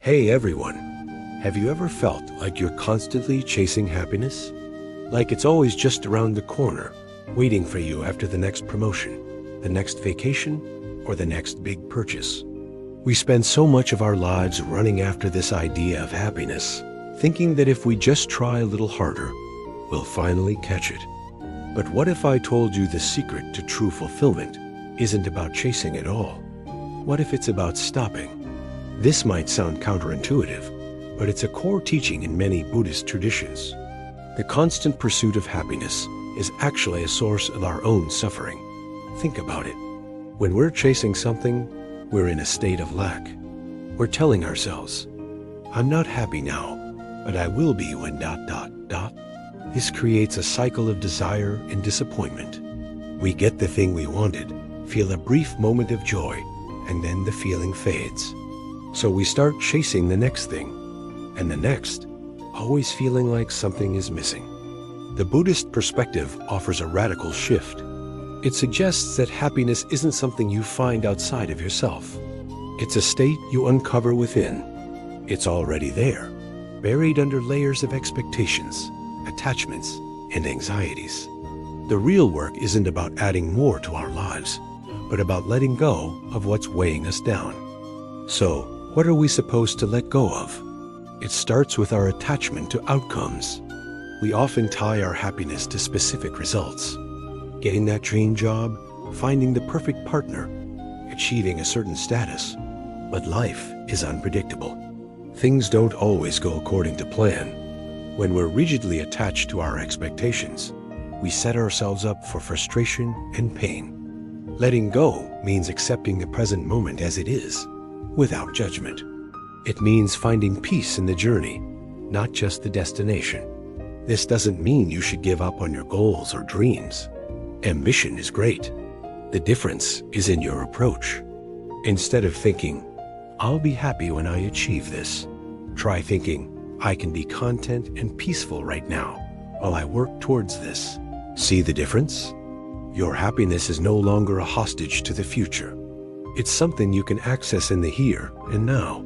Hey everyone, have you ever felt like you're constantly chasing happiness? Like it's always just around the corner, waiting for you after the next promotion, the next vacation, or the next big purchase? We spend so much of our lives running after this idea of happiness, thinking that if we just try a little harder, we'll finally catch it. But what if I told you the secret to true fulfillment isn't about chasing at all? What if it's about stopping? This might sound counterintuitive, but it's a core teaching in many Buddhist traditions. The constant pursuit of happiness is actually a source of our own suffering. Think about it. When we're chasing something, we're in a state of lack. We're telling ourselves, I'm not happy now, but I will be when ... This creates a cycle of desire and disappointment. We get the thing we wanted, feel a brief moment of joy, and then the feeling fades. So we start chasing the next thing, and the next, always feeling like something is missing. The Buddhist perspective offers a radical shift. It suggests that happiness isn't something you find outside of yourself. It's a state you uncover within. It's already there, buried under layers of expectations, attachments, and anxieties. The real work isn't about adding more to our lives, but about letting go of what's weighing us down. So, what are we supposed to let go of? It starts with our attachment to outcomes. We often tie our happiness to specific results. Getting that dream job, finding the perfect partner, achieving a certain status. But life is unpredictable. Things don't always go according to plan. When we're rigidly attached to our expectations, we set ourselves up for frustration and pain. Letting go means accepting the present moment as it is, without judgment. It means finding peace in the journey, not just the destination. This doesn't mean you should give up on your goals or dreams. Ambition is great. The difference is in your approach. Instead of thinking, I'll be happy when I achieve this, try thinking, I can be content and peaceful right now while I work towards this. See the difference? Your happiness is no longer a hostage to the future. It's something you can access in the here and now.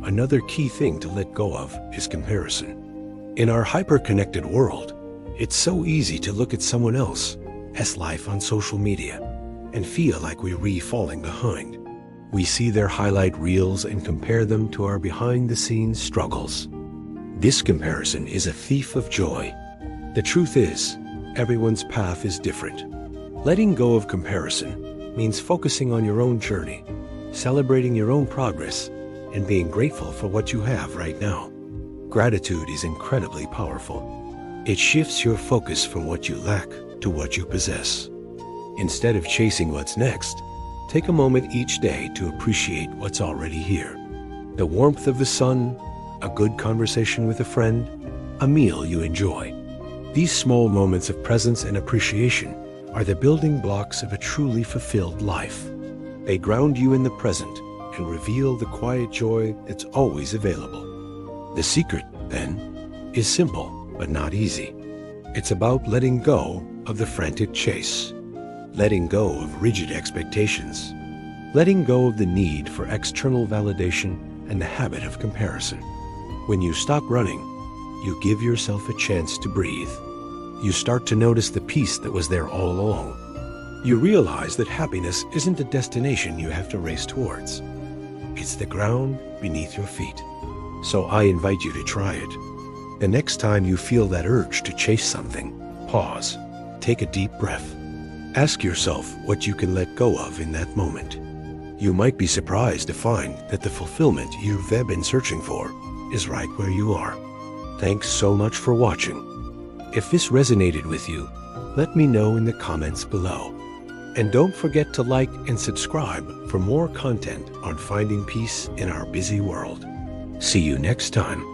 Another key thing to let go of is comparison. In our hyper-connected world, it's so easy to look at someone else's life on social media and feel like we're falling behind. We see their highlight reels and compare them to our behind-the-scenes struggles. This comparison is a thief of joy. The truth is, everyone's path is different. Letting go of comparison means focusing on your own journey, celebrating your own progress, and being grateful for what you have right now. Gratitude is incredibly powerful. It shifts your focus from what you lack to what you possess. Instead of chasing what's next, take a moment each day to appreciate what's already here. The warmth of the sun, a good conversation with a friend, a meal you enjoy. These small moments of presence and appreciation are the building blocks of a truly fulfilled life. They ground you in the present and reveal the quiet joy that's always available. The secret, then, is simple but not easy. It's about letting go of the frantic chase, letting go of rigid expectations, letting go of the need for external validation and the habit of comparison. When you stop running, you give yourself a chance to breathe. You start to notice the peace that was there all along. You realize that happiness isn't a destination you have to race towards. It's the ground beneath your feet. So I invite you to try it. The next time you feel that urge to chase something, pause, take a deep breath. Ask yourself what you can let go of in that moment. You might be surprised to find that the fulfillment you've been searching for is right where you are. Thanks so much for watching. If this resonated with you, let me know in the comments below. And don't forget to like and subscribe for more content on finding peace in our busy world. See you next time.